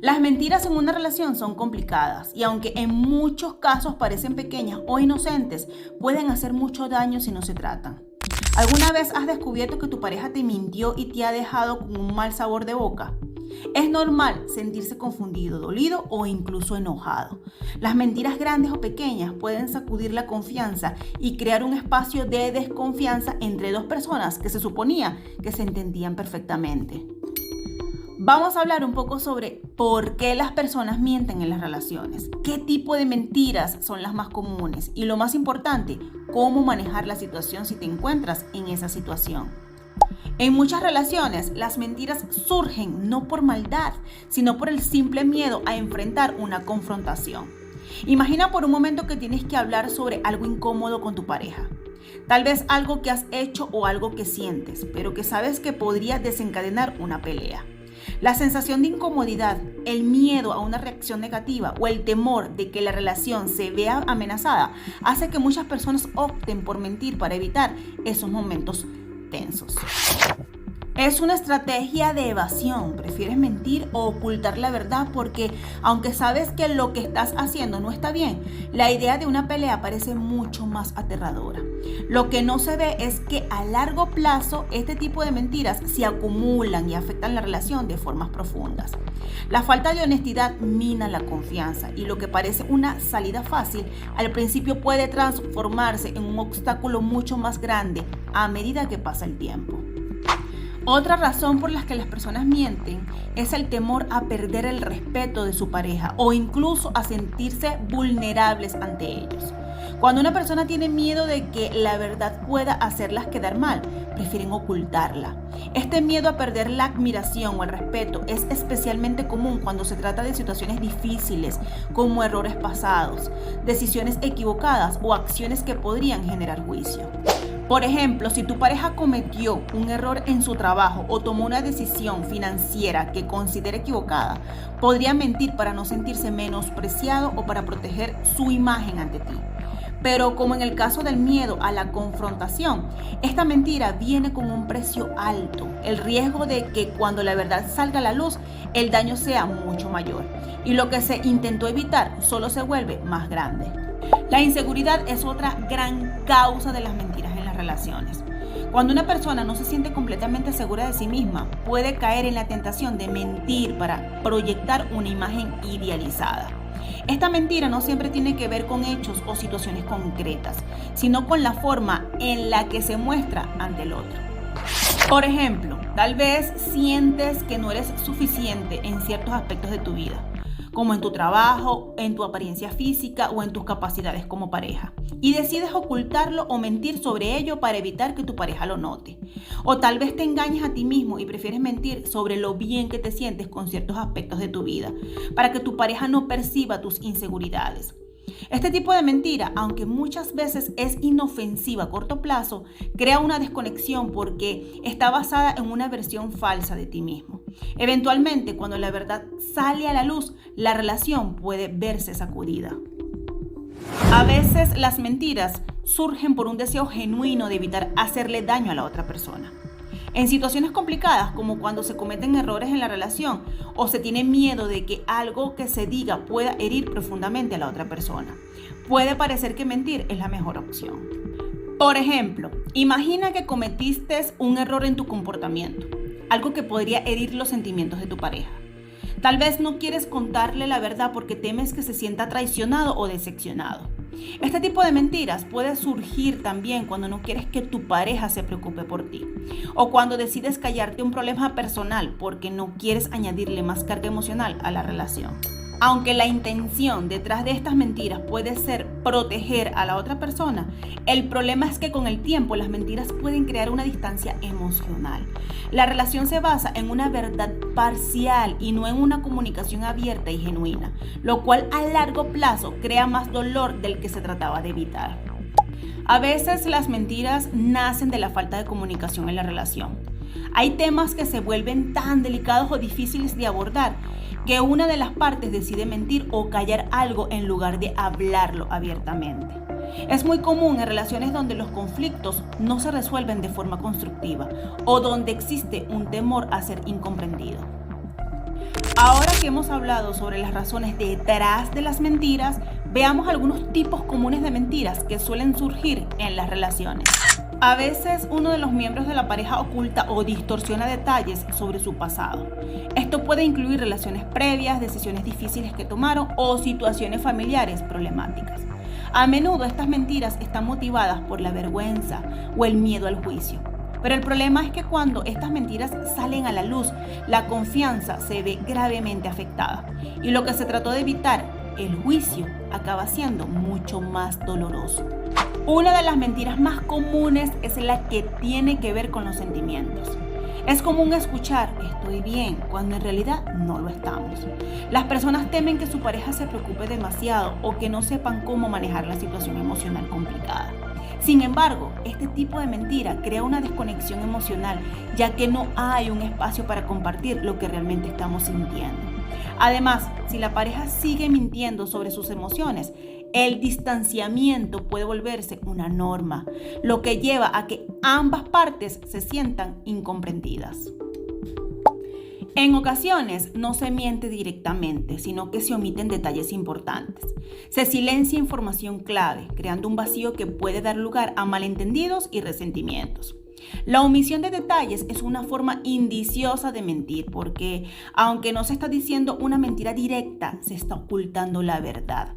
Las mentiras en una relación son complicadas y aunque en muchos casos parecen pequeñas o inocentes, pueden hacer mucho daño si no se tratan. ¿Alguna vez has descubierto que tu pareja te mintió y te ha dejado con un mal sabor de boca? Es normal sentirse confundido, dolido o incluso enojado. Las mentiras grandes o pequeñas pueden sacudir la confianza y crear un espacio de desconfianza entre dos personas que se suponía que se entendían perfectamente. Vamos a hablar un poco sobre por qué las personas mienten en las relaciones, qué tipo de mentiras son las más comunes y lo más importante, cómo manejar la situación si te encuentras en esa situación. En muchas relaciones, las mentiras surgen no por maldad, sino por el simple miedo a enfrentar una confrontación. Imagina por un momento que tienes que hablar sobre algo incómodo con tu pareja. Tal vez algo que has hecho o algo que sientes, pero que sabes que podría desencadenar una pelea. La sensación de incomodidad, el miedo a una reacción negativa o el temor de que la relación se vea amenazada hace que muchas personas opten por mentir para evitar esos momentos tensos. Es una estrategia de evasión. Prefieres mentir o ocultar la verdad porque, aunque sabes que lo que estás haciendo no está bien, la idea de una pelea parece mucho más aterradora. Lo que no se ve es que a largo plazo este tipo de mentiras se acumulan y afectan la relación de formas profundas. La falta de honestidad mina la confianza y lo que parece una salida fácil al principio puede transformarse en un obstáculo mucho más grande a medida que pasa el tiempo. Otra razón por la que las personas mienten es el temor a perder el respeto de su pareja o incluso a sentirse vulnerables ante ellos. Cuando una persona tiene miedo de que la verdad pueda hacerlas quedar mal, prefieren ocultarla. Este miedo a perder la admiración o el respeto es especialmente común cuando se trata de situaciones difíciles, como errores pasados, decisiones equivocadas o acciones que podrían generar juicio. Por ejemplo, si tu pareja cometió un error en su trabajo o tomó una decisión financiera que considera equivocada, podría mentir para no sentirse menospreciado o para proteger su imagen ante ti. Pero como en el caso del miedo a la confrontación, esta mentira viene con un precio alto, el riesgo de que cuando la verdad salga a la luz, el daño sea mucho mayor y lo que se intentó evitar solo se vuelve más grande. La inseguridad es otra gran causa de las mentiras en las relaciones. Cuando una persona no se siente completamente segura de sí misma, puede caer en la tentación de mentir para proyectar una imagen idealizada. Esta mentira no siempre tiene que ver con hechos o situaciones concretas, sino con la forma en la que se muestra ante el otro. Por ejemplo, tal vez sientes que no eres suficiente en ciertos aspectos de tu vida, como en tu trabajo, en tu apariencia física o en tus capacidades como pareja. Y decides ocultarlo o mentir sobre ello para evitar que tu pareja lo note. O tal vez te engañas a ti mismo y prefieres mentir sobre lo bien que te sientes con ciertos aspectos de tu vida, para que tu pareja no perciba tus inseguridades. Este tipo de mentira, aunque muchas veces es inofensiva a corto plazo, crea una desconexión porque está basada en una versión falsa de ti mismo. Eventualmente, cuando la verdad sale a la luz, la relación puede verse sacudida. A veces las mentiras surgen por un deseo genuino de evitar hacerle daño a la otra persona. En situaciones complicadas, como cuando se cometen errores en la relación o se tiene miedo de que algo que se diga pueda herir profundamente a la otra persona, puede parecer que mentir es la mejor opción. Por ejemplo, imagina que cometiste un error en tu comportamiento, algo que podría herir los sentimientos de tu pareja. Tal vez no quieres contarle la verdad porque temes que se sienta traicionado o decepcionado. Este tipo de mentiras puede surgir también cuando no quieres que tu pareja se preocupe por ti o cuando decides callarte un problema personal porque no quieres añadirle más carga emocional a la relación. Aunque la intención detrás de estas mentiras puede ser proteger a la otra persona, el problema es que con el tiempo las mentiras pueden crear una distancia emocional. La relación se basa en una verdad parcial y no en una comunicación abierta y genuina, lo cual a largo plazo crea más dolor del que se trataba de evitar. A veces las mentiras nacen de la falta de comunicación en la relación. Hay temas que se vuelven tan delicados o difíciles de abordar que una de las partes decide mentir o callar algo en lugar de hablarlo abiertamente. Es muy común en relaciones donde los conflictos no se resuelven de forma constructiva o donde existe un temor a ser incomprendido. Ahora que hemos hablado sobre las razones detrás de las mentiras, veamos algunos tipos comunes de mentiras que suelen surgir en las relaciones. A veces uno de los miembros de la pareja oculta o distorsiona detalles sobre su pasado. Esto puede incluir relaciones previas, decisiones difíciles que tomaron o situaciones familiares problemáticas. A menudo estas mentiras están motivadas por la vergüenza o el miedo al juicio. Pero el problema es que cuando estas mentiras salen a la luz, la confianza se ve gravemente afectada. Y lo que se trató de evitar, el juicio, acaba siendo mucho más doloroso. Una de las mentiras más comunes es la que tiene que ver con los sentimientos. Es común escuchar "estoy bien" cuando en realidad no lo estamos. Las personas temen que su pareja se preocupe demasiado o que no sepan cómo manejar la situación emocional complicada. Sin embargo, este tipo de mentira crea una desconexión emocional, ya que no hay un espacio para compartir lo que realmente estamos sintiendo. Además, si la pareja sigue mintiendo sobre sus emociones, el distanciamiento puede volverse una norma, lo que lleva a que ambas partes se sientan incomprendidas. En ocasiones no se miente directamente, sino que se omiten detalles importantes. Se silencia información clave, creando un vacío que puede dar lugar a malentendidos y resentimientos. La omisión de detalles es una forma indiciosa de mentir porque, aunque no se está diciendo una mentira directa, se está ocultando la verdad.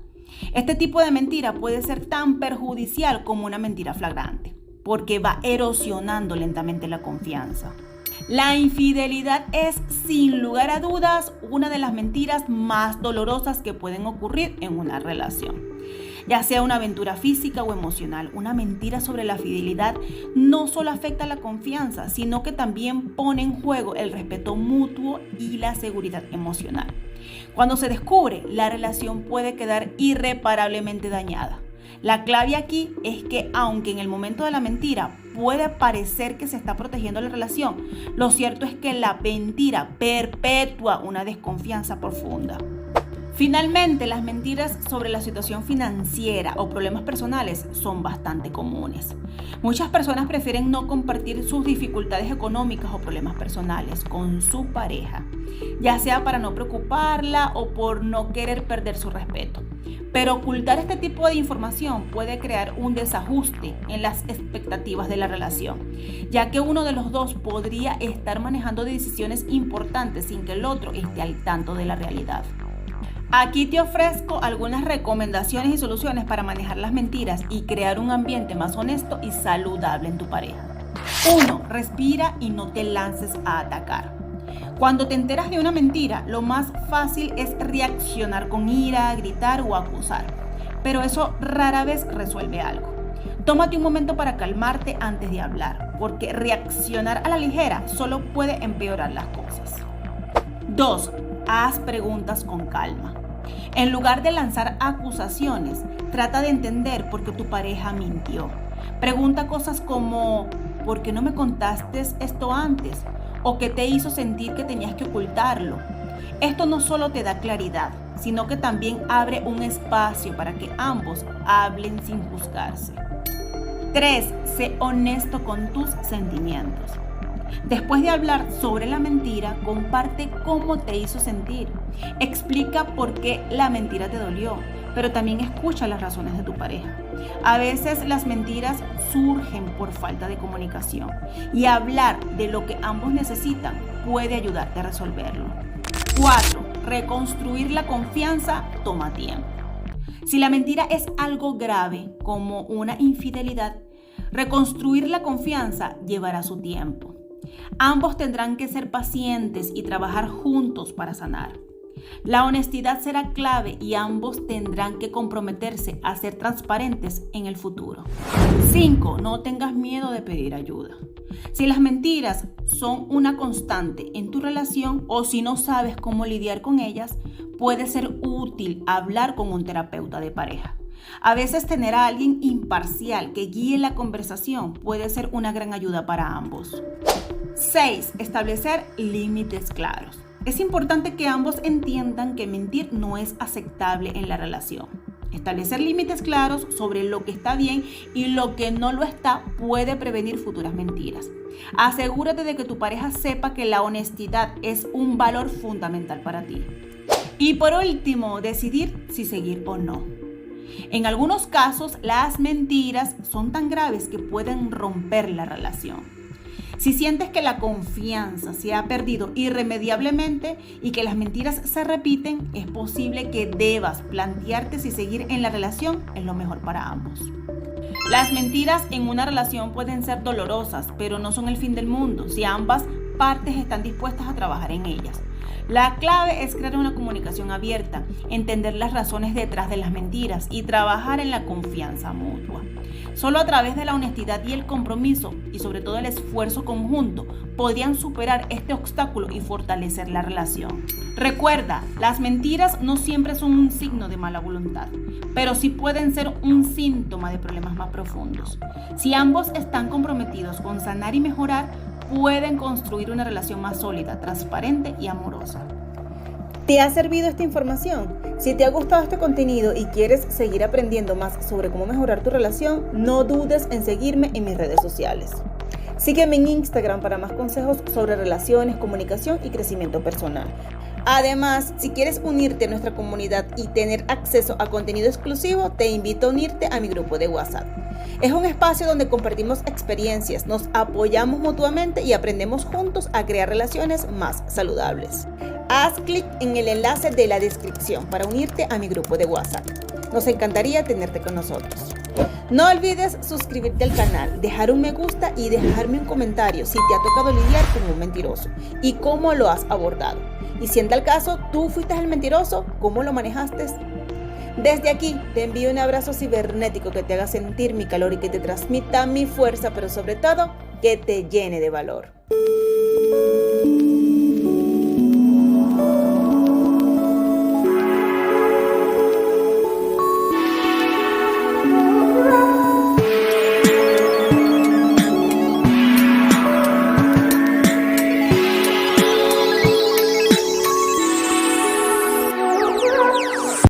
Este tipo de mentira puede ser tan perjudicial como una mentira flagrante, porque va erosionando lentamente la confianza. La infidelidad es, sin lugar a dudas, una de las mentiras más dolorosas que pueden ocurrir en una relación. Ya sea una aventura física o emocional, una mentira sobre la fidelidad no solo afecta la confianza, sino que también pone en juego el respeto mutuo y la seguridad emocional. Cuando se descubre, la relación puede quedar irreparablemente dañada. La clave aquí es que, aunque en el momento de la mentira puede parecer que se está protegiendo la relación, lo cierto es que la mentira perpetúa una desconfianza profunda. Finalmente, las mentiras sobre la situación financiera o problemas personales son bastante comunes. Muchas personas prefieren no compartir sus dificultades económicas o problemas personales con su pareja, ya sea para no preocuparla o por no querer perder su respeto. Pero ocultar este tipo de información puede crear un desajuste en las expectativas de la relación, ya que uno de los dos podría estar manejando decisiones importantes sin que el otro esté al tanto de la realidad. Aquí te ofrezco algunas recomendaciones y soluciones para manejar las mentiras y crear un ambiente más honesto y saludable en tu pareja. 1. Respira y no te lances a atacar. Cuando te enteras de una mentira, lo más fácil es reaccionar con ira, gritar o acusar. Pero eso rara vez resuelve algo. Tómate un momento para calmarte antes de hablar, porque reaccionar a la ligera solo puede empeorar las cosas. 2. Haz preguntas con calma. En lugar de lanzar acusaciones, trata de entender por qué tu pareja mintió. Pregunta cosas como: ¿por qué no me contaste esto antes? ¿O qué te hizo sentir que tenías que ocultarlo? Esto no solo te da claridad, sino que también abre un espacio para que ambos hablen sin juzgarse. 3. Sé honesto con tus sentimientos. Después de hablar sobre la mentira, comparte cómo te hizo sentir. Explica por qué la mentira te dolió, pero también escucha las razones de tu pareja. A veces las mentiras surgen por falta de comunicación y hablar de lo que ambos necesitan puede ayudarte a resolverlo. 4. Reconstruir la confianza toma tiempo. Si la mentira es algo grave, como una infidelidad, reconstruir la confianza llevará su tiempo. Ambos tendrán que ser pacientes y trabajar juntos para sanar. La honestidad será clave y ambos tendrán que comprometerse a ser transparentes en el futuro. 5. No tengas miedo de pedir ayuda. Si las mentiras son una constante en tu relación o si no sabes cómo lidiar con ellas, puede ser útil hablar con un terapeuta de pareja. A veces tener a alguien imparcial que guíe la conversación puede ser una gran ayuda para ambos. 6. Establecer límites claros. Es importante que ambos entiendan que mentir no es aceptable en la relación. Establecer límites claros sobre lo que está bien y lo que no lo está puede prevenir futuras mentiras. Asegúrate de que tu pareja sepa que la honestidad es un valor fundamental para ti. Y por último, decidir si seguir o no. En algunos casos, las mentiras son tan graves que pueden romper la relación. Si sientes que la confianza se ha perdido irremediablemente y que las mentiras se repiten, es posible que debas plantearte si seguir en la relación es lo mejor para ambos. Las mentiras en una relación pueden ser dolorosas, pero no son el fin del mundo si ambas partes están dispuestas a trabajar en ellas. La clave es crear una comunicación abierta, entender las razones detrás de las mentiras y trabajar en la confianza mutua. Solo a través de la honestidad y el compromiso, y sobre todo el esfuerzo conjunto, podrían superar este obstáculo y fortalecer la relación. Recuerda, las mentiras no siempre son un signo de mala voluntad, pero sí pueden ser un síntoma de problemas más profundos. Si ambos están comprometidos con sanar y mejorar, pueden construir una relación más sólida, transparente y amorosa. ¿Te ha servido esta información? Si te ha gustado este contenido y quieres seguir aprendiendo más sobre cómo mejorar tu relación, no dudes en seguirme en mis redes sociales. Sígueme en Instagram para más consejos sobre relaciones, comunicación y crecimiento personal. Además, si quieres unirte a nuestra comunidad y tener acceso a contenido exclusivo, te invito a unirte a mi grupo de WhatsApp. Es un espacio donde compartimos experiencias, nos apoyamos mutuamente y aprendemos juntos a crear relaciones más saludables. Haz clic en el enlace de la descripción para unirte a mi grupo de WhatsApp. Nos encantaría tenerte con nosotros. No olvides suscribirte al canal, dejar un me gusta y dejarme un comentario si te ha tocado lidiar con un mentiroso y cómo lo has abordado. Y si en tal caso tú fuiste el mentiroso, ¿cómo lo manejaste? Desde aquí te envío un abrazo cibernético que te haga sentir mi calor y que te transmita mi fuerza, pero sobre todo que te llene de valor.